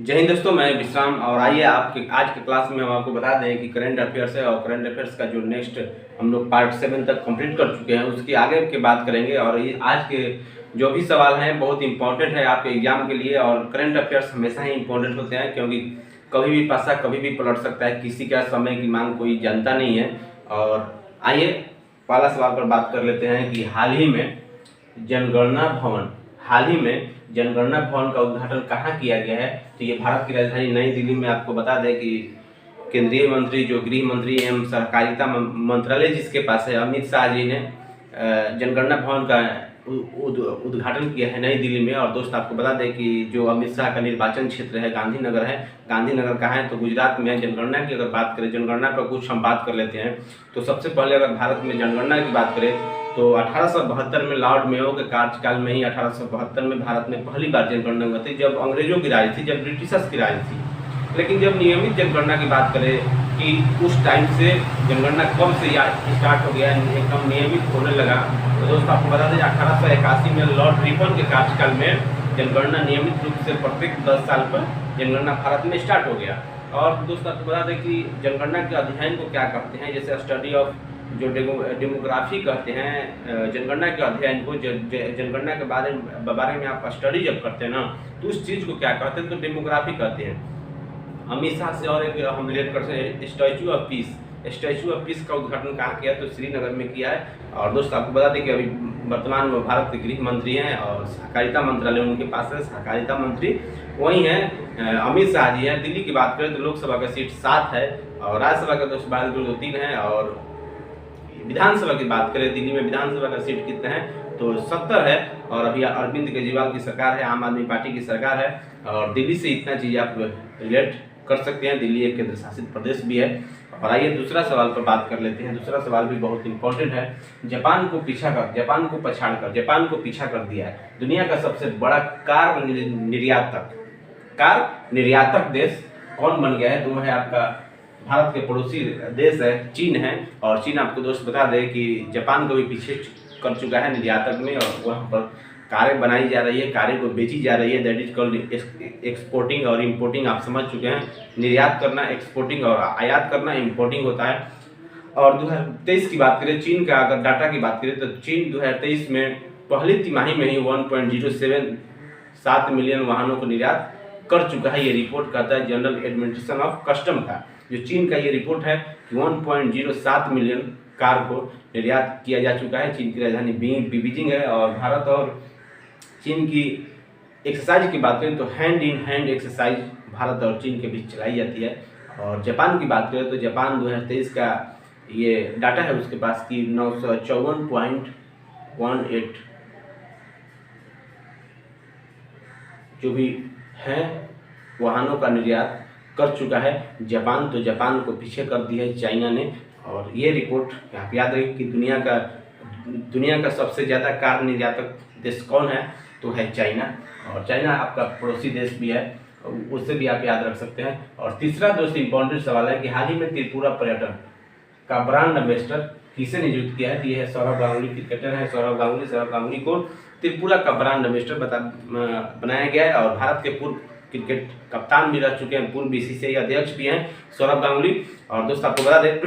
जय हिंद दोस्तों, मैं विश्राम। और आइए आपके आज के क्लास में हम आपको बता दें कि करंट अफेयर्स है और करंट अफेयर्स का जो नेक्स्ट हम लोग पार्ट 7 तक कंप्लीट कर चुके हैं उसकी आगे की बात करेंगे। और ये आज के जो भी सवाल हैं बहुत इंपॉर्टेंट है आपके एग्जाम के लिए। और करंट अफेयर्स हमेशा ही इंपॉर्टेंट होते हैं क्योंकि कभी भी पासा कभी भी पलट सकता है, किसी का समय की मांग कोई जानता नहीं है। और आइए पहला सवाल पर बात कर लेते हैं कि हाल ही में जनगणना भवन का उद्घाटन कहाँ किया गया है। तो ये भारत की राजधानी नई दिल्ली में। आपको बता दें कि केंद्रीय मंत्री जो गृह मंत्री एवं सहकारिता मंत्रालय जिसके पास है, अमित शाह जी ने जनगणना भवन का उद्घाटन किया है नई दिल्ली में। और दोस्त आपको बता दें कि जो अमित शाह का निर्वाचन क्षेत्र है गांधीनगर है। गांधीनगर कहाँ है तो गुजरात में है। जनगणना की अगर बात करें, जनगणना पर कुछ हम बात कर लेते हैं। तो सबसे पहले अगर भारत में जनगणना की बात करें तो 1872 में लॉर्ड मेयो के कार्यकाल में ही 1872 में भारत में पहली बार जनगणना हुई थी, जब अंग्रेजों की राज थी, जब ब्रिटिशर्स की राज थी। लेकिन जब नियमित जनगणना की बात करें कि उस टाइम से जनगणना कब से स्टार्ट हो गया, एकदम नियमित होने लगा, तो दोस्तों आपको बता दें 1881 में लॉर्ड रिपन के कार्यकाल में जनगणना नियमित रूप से प्रत्येक 10 साल पर जनगणना भारत में स्टार्ट हो गया। और दोस्तों आपको बता दें कि जनगणना के अध्ययन को क्या कहते हैं, जैसे स्टडी ऑफ जो डेमोग्राफी कहते हैं जनगणना के अध्ययन को। जनगणना के बारे में आप स्टडी जब करते हैं ना तो उस चीज़ को क्या कहते हैं तो डेमोग्राफी कहते हैं। अमित शाह से और एक हम रिलेट करते हैं statue of peace. Statue of peace का उद्घाटन कहाँ किया तो श्रीनगर में किया है। और दोस्तों आपको बता दें कि अभी वर्तमान में भारत के गृह मंत्री हैं और सहकारिता मंत्रालय उनके पास है, सहकारिता मंत्री वही हैं अमित शाह जी हैं। दिल्ली की बात करें तो लोकसभा का सीट 7 है और राज्यसभा का दोस्त 3 है। और विधानसभा की बात करें, दिल्ली में विधानसभा का सीट कितना है तो 70 है। और अभी अरविंद केजरीवाल की सरकार है, आम आदमी पार्टी की सरकार है। और दिल्ली से इतना चीज़ आप रिलेट कर सकते हैं, दिल्ली एक केंद्र शासित प्रदेश भी है। और आइए दूसरा सवाल पर बात कर लेते हैं। दूसरा सवाल भी बहुत इंपॉर्टेंट है। जापान को पीछा कर दिया है दुनिया का सबसे बड़ा कार निर्यातक देश कौन बन गया है तो वो है आपका भारत के पड़ोसी देश है चीन है। और चीन आपको दोस्त बता दें कि जापान को भी पीछे कर चुका है निर्यातक में। और वहाँ पर कारें बनाई जा रही है, कारें को बेची जा रही है। दैट इज कॉल्ड एक्सपोर्टिंग और इंपोर्टिंग। आप समझ चुके हैं, निर्यात करना एक्सपोर्टिंग और आयात करना इंपोर्टिंग होता है। और 2023 की बात करें, चीन का अगर डाटा की बात करें तो चीन 2023 में पहली तिमाही में ही 1.077 मिलियन वाहनों को निर्यात कर चुका है। ये रिपोर्ट कहता है जनरल एडमिनिस्ट्रेशन ऑफ कस्टम का। जो चीन का ये रिपोर्ट है कि 1.07 मिलियन कार को निर्यात किया जा चुका है। चीन की राजधानी बीजिंग है। और भारत और चीन की एक्सरसाइज की बात करें तो hand in hand exercise Bharat और चीन के बीच चलाई जाती है। और जापान की बात करें तो जापान 2023 का ये डाटा है उसके पास कि 954.18 जो भी है वाहनों का निर्यात कर चुका है जापान। तो जापान को पीछे कर दिया है चाइना ने। और ये रिपोर्ट आप याद रखें कि दुनिया का सबसे ज़्यादा कार निर्यातक देश कौन है तो है चाइना। और चाइना आपका पड़ोसी देश भी है, उससे भी आप याद रख सकते हैं। और तीसरा दोस्त इंपॉर्टेंट सवाल है कि हाल ही में त्रिपुरा पर्यटन का ब्रांड एम्बेसडर किसे नियुक्त किया है तो ये है सौरभ गांगुली, क्रिकेटर है सौरभ गांगुली को त्रिपुरा का ब्रांड एम्बेसडर बनाया गया है। और भारत के पूर्व क्रिकेट कप्तान भी रह चुके हैं, पूर्व बीसीसीआई अध्यक्ष भी हैं सौरभ गांगुली। और दोस्त आपको बता दें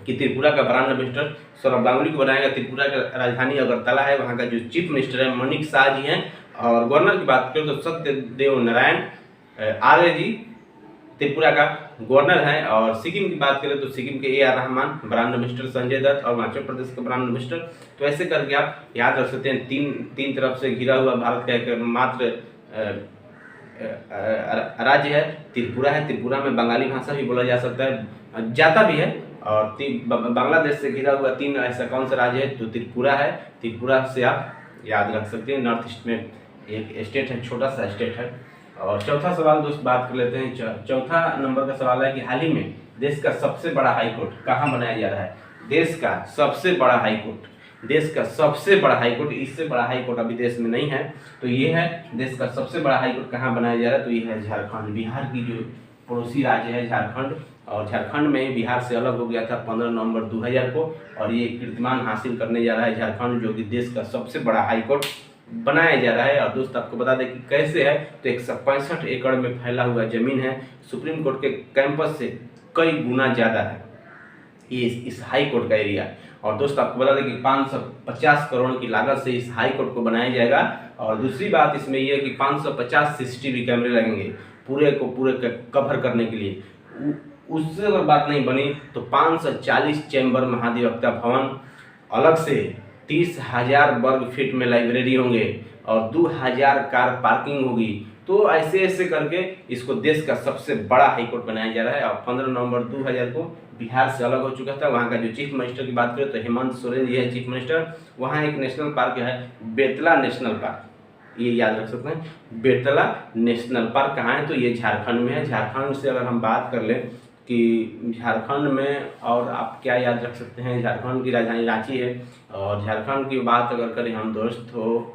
कि त्रिपुरा का ब्रांड एम्बेसडर सौरभ गांगुली को बनाया गया। त्रिपुरा की राजधानी अगरतला है, वहाँ का जो चीफ मिनिस्टर है मणिक शाह जी हैं। और गवर्नर की बात करें तो सत्यदेव नारायण आर्य जी त्रिपुरा का गवर्नर है। और सिक्किम की बात करें तो सिक्किम के AR Rahman brand ambassador, Sanjay Dutt और हिमाचल प्रदेश का ब्रांड एम्बेसडर। तो ऐसे करके आप याद रख सकते हैं। तीन तरफ से घिरा हुआ भारत का एकमात्र राज्य है त्रिपुरा है। त्रिपुरा में बंगाली भाषा भी बोला जा सकता है, जाता भी है। और बांग्लादेश से घिरा हुआ 3 ऐसा कौन सा राज्य है तो त्रिपुरा है। त्रिपुरा से आप याद रख सकते हैं, नॉर्थ ईस्ट में एक स्टेट है, छोटा सा स्टेट है। और चौथा सवाल दोस्त बात कर लेते हैं। चौथा नंबर का सवाल है कि हाल ही में देश का सबसे बड़ा हाईकोर्ट कहाँ बनाया जा रहा है। देश का सबसे बड़ा हाईकोर्ट, इससे बड़ा हाईकोर्ट अभी देश में नहीं है। तो ये है देश का सबसे बड़ा हाईकोर्ट कहाँ बनाया जा रहा है तो ये है झारखंड, बिहार की जो पड़ोसी राज्य है झारखंड। और झारखंड में बिहार से अलग हो गया था 15 नवंबर 2000 को। और ये कीर्तिमान हासिल करने जा रहा है झारखंड, जो कि देश का सबसे बड़ा हाईकोर्ट बनाया जा रहा है। और दोस्त आपको बता दें कि कैसे है, तो 165 एकड़ में फैला हुआ ज़मीन है, सुप्रीम कोर्ट के कैंपस से कई गुना ज़्यादा है ये इस हाई कोर्ट का एरिया। और दोस्त आपको बता दें कि 550 करोड़ की लागत से इस हाई कोर्ट को बनाया जाएगा। और दूसरी बात इसमें यह है कि 550 सीसीटीवी कैमरे लगेंगे पूरे कवर करने के लिए। उससे अगर बात नहीं बनी तो 540 चैम्बर महाधिवक्ता भवन, अलग से 30,000 वर्ग फीट में लाइब्रेरी होंगे और 2,000 कार पार्किंग होगी। तो ऐसे ऐसे करके इसको देश का सबसे बड़ा हाईकोर्ट बनाया जा रहा है। और 15 नवंबर 2000 को बिहार से अलग हो चुका था। वहाँ का जो चीफ मिनिस्टर की बात करें तो हेमंत सोरेन जी है चीफ मिनिस्टर। वहाँ एक नेशनल पार्क है, बेतला नेशनल पार्क, ये याद रख सकते हैं। बेतला नेशनल पार्क कहाँ है, तो ये झारखंड में है। झारखंड से अगर हम बात कर लें कि झारखंड में और आप क्या याद रख सकते हैं, झारखंड की राजधानी रांची है। और झारखंड की बात अगर करें हम दोस्त, तो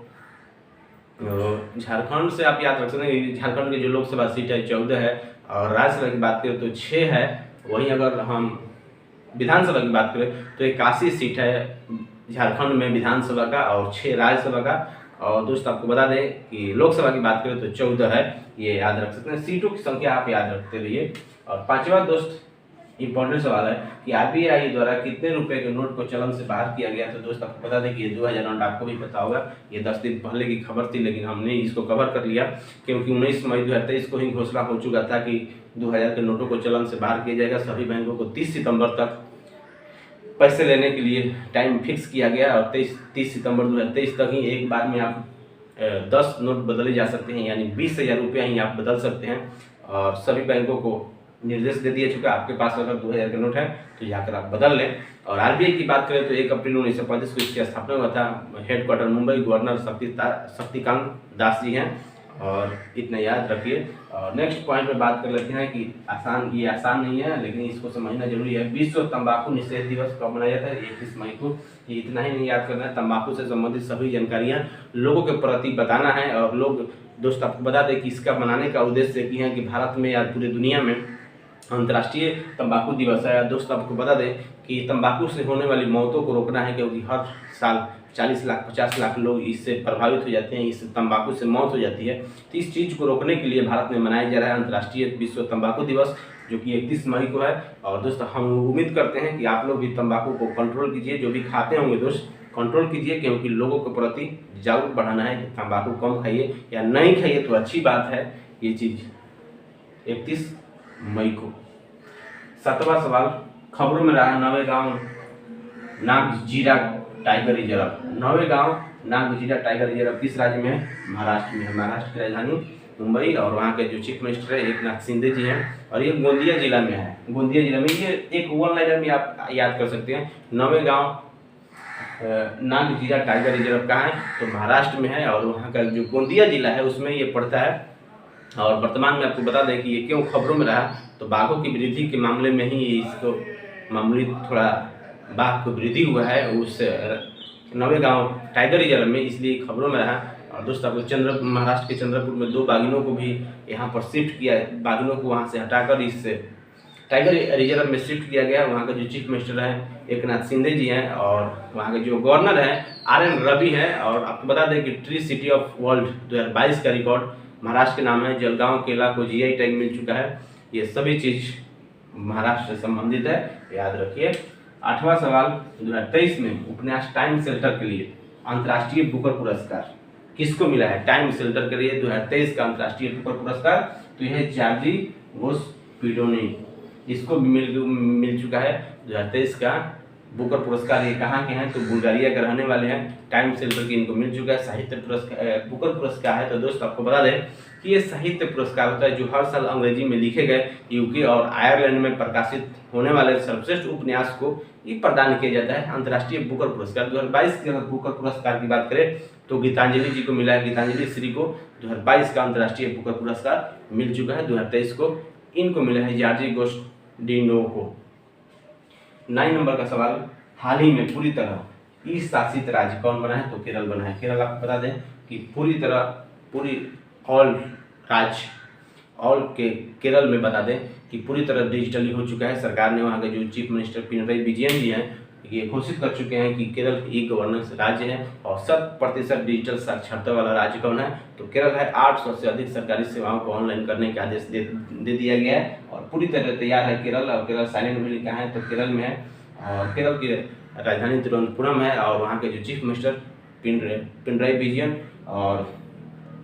झारखंड से आप याद रख सकते हैं झारखंड की जो लोकसभा सीट है 14 है, और राज्यसभा की बात करें तो 6 है। वहीं अगर हम विधानसभा की बात करें तो 81 सीट है झारखंड में विधानसभा का और 6 राज्यसभा का। और दोस्त आपको बता दें कि लोकसभा की बात करें तो 14 है, ये याद रख सकते हैं। सीटों की संख्या आप याद रखते रहिए। और पांचवा दोस्त इंपॉर्टेंट सवाल है कि आरबीआई द्वारा कितने रुपए के नोट को चलन से बाहर किया गया। तो दोस्त आपको बता दें कि ये 2000 नोट, आपको भी पता होगा, ये 10 दिन पहले की खबर थी, लेकिन हमने इसको कवर कर लिया क्योंकि 19 मई 2023 को ही घोषणा हो चुका था कि 2000 के नोटों को चलन से बाहर किया जाएगा। सभी बैंकों को 30 सितंबर तक पैसे लेने के लिए टाइम फिक्स किया गया और 30 सितंबर 2023 तक ही एक बार में आप 10 नोट बदले जा सकते हैं, यानी 20,000 रुपया ही आप बदल सकते हैं। और सभी बैंकों को निर्देश दे दिया चुका, आपके पास अगर 2000 का नोट है तो जाकर आप बदल लें। और आरबीआई की बात करें तो 1 अप्रैल 1935 को इसकी स्थापना हुआ था। हेडक्वार्टर मुंबई, गवर्नर शक्तिकांत दास जी हैं, और इतना याद रखिए। और नेक्स्ट पॉइंट में बात कर लेते हैं कि ये आसान नहीं है लेकिन इसको समझना जरूरी है। विश्व तंबाकू निषेध दिवस कब मनाया जाता है? 21 मई को। ये इतना ही नहीं याद करना है, तंबाकू से संबंधित सभी जानकारियाँ लोगों के प्रति बताना है। और लोग दोस्त आपको बता दें कि इसका मनाने का उद्देश्य ये है कि भारत में या पूरी दुनिया में अंतर्राष्ट्रीय तंबाकू दिवस है। दोस्त आपको बता दें कि तंबाकू से होने वाली मौतों को रोकना है, क्योंकि हर साल 40 लाख 50 लाख लोग इससे प्रभावित हो जाते हैं, इससे तंबाकू से मौत हो जाती है। तो इस चीज़ को रोकने के लिए भारत में मनाया जा रहा है अंतर्राष्ट्रीय विश्व तंबाकू दिवस, जो कि 31 मई को है। और दोस्त हम उम्मीद करते हैं कि आप लोग भी तंबाकू को कंट्रोल कीजिए, जो भी खाते होंगे दोस्त कंट्रोल कीजिए, क्योंकि लोगों के प्रति जागरूक बढ़ाना है। तंबाकू कम खाइए या नहीं खाइए तो अच्छी बात है ये चीज़। 31 मई को। 7वां सवाल, खबरों में रहा Navegaon Nagzira tiger reserve. Navegaon Nagzira tiger reserve किस राज्य में है? महाराष्ट्र में है। महाराष्ट्र की राजधानी मुंबई, और वहाँ के जो चीफ मिनिस्टर है एकनाथ शिंदे जी हैं, और ये गोंदिया जिला में है। गोंदिया जिला में ये एक वन लाइनर में आप याद कर सकते हैं। नवेगांव नागजीरा टाइगर रिजर्व कहाँ है? तो महाराष्ट्र में है, और वहाँ का जो गोंदिया जिला है उसमें ये पड़ता है। और वर्तमान में आपको बता दें कि ये क्यों खबरों में रहा, तो बाघों की वृद्धि के मामले में ही इसको मामूली थोड़ा बाघ को वृद्धि हुआ है उस नवेगांव टाइगर रिजर्व में, इसलिए खबरों में रहा। और दोस्त आपको महाराष्ट्र के चंद्रपुर में 2 बाघिनों को भी यहाँ पर शिफ्ट किया, बाघिनों को वहाँ से हटाकर इस टाइगर रिजर्व में शिफ्ट किया गया। वहाँ का जो चीफ मिनिस्टर हैं एकनाथ शिंदे जी हैं, और वहाँ के जो गवर्नर हैं RN रवि हैं। और आपको बता दें कि ट्री सिटी ऑफ वर्ल्ड 2022 का रिकॉर्ड महाराष्ट्र के नाम है। जलगांव केला को GI टैग मिल चुका है। ये सभी चीज़ महाराष्ट्र से संबंधित है, याद रखिए। 8वां सवाल, 2023 में उपन्यास टाइम शेल्टर के लिए अंतर्राष्ट्रीय बुकर पुरस्कार किसको मिला है? टाइम शेल्टर के लिए 2023 का अंतर्राष्ट्रीय बुकर पुरस्कार, तो यह जॉर्जी गोस्पिडोनी, इसको मिल चुका है 2023 का बुकर पुरस्कार। ये कहाँ के हैं? तो बुल्गारिया के रहने वाले हैं। टाइम शेल्टर की इनको मिल चुका है। साहित्य पुरस्कार बुकर पुरस्कार है। तो दोस्त आपको बता दें कि ये साहित्य पुरस्कार होता है जो हर साल अंग्रेजी में लिखे गए UK और आयरलैंड में प्रकाशित होने वाले सर्वश्रेष्ठ उपन्यास को ये प्रदान किया जाता है। अंतर्राष्ट्रीय बुकर पुरस्कार 2022 के अगर बुकर पुरस्कार की बात करें तो गीतांजलि जी को मिला है। गीतांजलि श्री को 2022 का अंतर्राष्ट्रीय बुकर पुरस्कार मिल चुका है। 2023 को इनको मिला है जॉर्जी गोस्पिडोनी को। 9 नंबर का सवाल, हाल ही में पूरी तरह ई शासित राज्य कौन बना है? तो केरल बना है। केरल आपको बता दें कि पूरी केरल में बता दें कि पूरी तरह डिजिटली हो चुका है। सरकार ने वहाँ के जो चीफ मिनिस्टर पिनराई विजयन जी हैं ये घोषित कर चुके हैं कि केरल ई गवर्नेंस राज्य है और 100% डिजिटल साक्षरता वाला राज्य कौन है, तो केरल है। 800 से अधिक सरकारी सेवाओं को ऑनलाइन करने के आदेश दे दिया गया है और पूरी तरह तैयार है केरल। और केरल साइलेंट वैली कहाँ है, तो केरल में है और केरल की राजधानी तिरुवनंतपुरम है और वहाँ के जो चीफ मिनिस्टर पिनराई विजयन और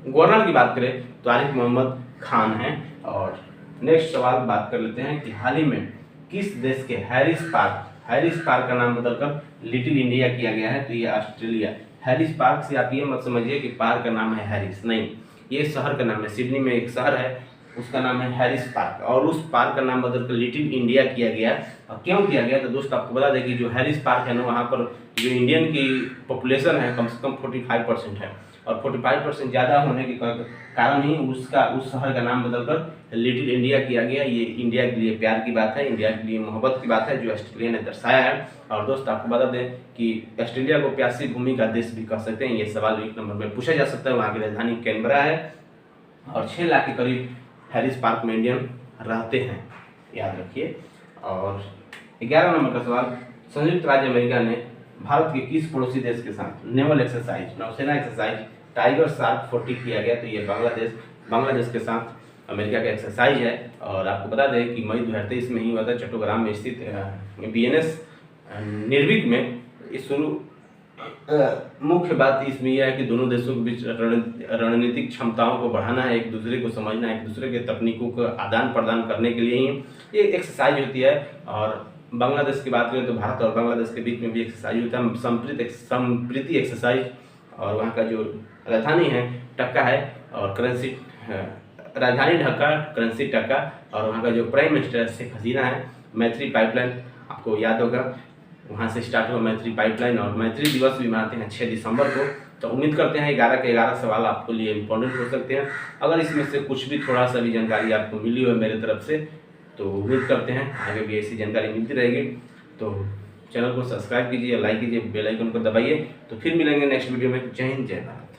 गवर्नर की बात करें तो आरिफ मोहम्मद खान हैं। और नेक्स्ट सवाल बात कर लेते हैं कि हाल ही में किस देश के हैरिस पार्क का नाम बदलकर लिटिल इंडिया किया गया है, तो ये ऑस्ट्रेलिया। हैरिस पार्क से आप ये मत समझिए कि पार्क का नाम है हैरिस, नहीं, ये शहर का नाम है। सिडनी में एक शहर है, उसका नाम है हैरिस पार्क और उस पार्क का नाम बदलकर लिटिल इंडिया किया गया। और क्यों किया गया, तो दोस्त आपको बता दें कि जो हैरिस पार्क है ना, वहाँ पर जो इंडियन की पॉपुलेशन है कम से कम 45% है और 45% ज़्यादा होने के कारण ही उस शहर का नाम बदलकर लिटिल इंडिया किया गया। ये इंडिया के लिए प्यार की बात है, इंडिया के लिए मोहब्बत की बात है जो ऑस्ट्रेलिया ने दर्शाया है। और दोस्त आपको बता दें कि ऑस्ट्रेलिया को प्यासी भूमि का देश भी कह सकते हैं। ये सवाल 1 नंबर में पूछा जा सकता है। वहाँ की राजधानी कैनबरा है और 6 लाख के करीब हैरिस पार्क में इंडियन रहते हैं, याद रखिए। और 11 नंबर का सवाल, संयुक्त राज्य अमेरिका ने भारत के किस पड़ोसी देश के साथ नेवल एक्सरसाइज, नौसेना एक्सरसाइज टाइगर शार्क 40 किया गया, तो ये बांग्लादेश के साथ अमेरिका का एक्सरसाइज है। और आपको बता दें कि मई 2023 में ही हुआ था चट्टोग्राम में स्थित BNS निर्विक में। इस मुख्य बात इसमें यह है कि दोनों देशों के बीच रणनीतिक क्षमताओं को बढ़ाना है, एक दूसरे को समझना है, एक दूसरे के तकनीकों का आदान प्रदान करने के लिए ही ये एक्सरसाइज होती है। और बांग्लादेश की बात करें तो भारत और बांग्लादेश के बीच में भी एक्सरसाइज होता है, संप्रीति एक्सरसाइज। और वहाँ का जो राजधानी है ढाका है और करेंसी राजधानी ढाका, करेंसी ढाका। और वहाँ का जो प्राइम मिनिस्टर शेख हसीना है। मैत्री पाइपलाइन आपको याद होगा, वहाँ से स्टार्ट हुआ मैत्री पाइपलाइन और मैत्री दिवस भी मनाते हैं 6 दिसंबर को। तो उम्मीद करते हैं 11 के 11 सवाल आपके लिए इम्पोर्टेंट हो सकते हैं। अगर इसमें से कुछ भी थोड़ा सा भी जानकारी आपको मिली हो मेरे तरफ से, तो उम्मीद करते हैं आगे भी ऐसी जानकारी मिलती रहेगी। तो चैनल को सब्सक्राइब कीजिए, लाइक कीजिए, बेल आइकन को दबाइए। तो फिर मिलेंगे नेक्स्ट वीडियो में। जय हिंद, जय भारत।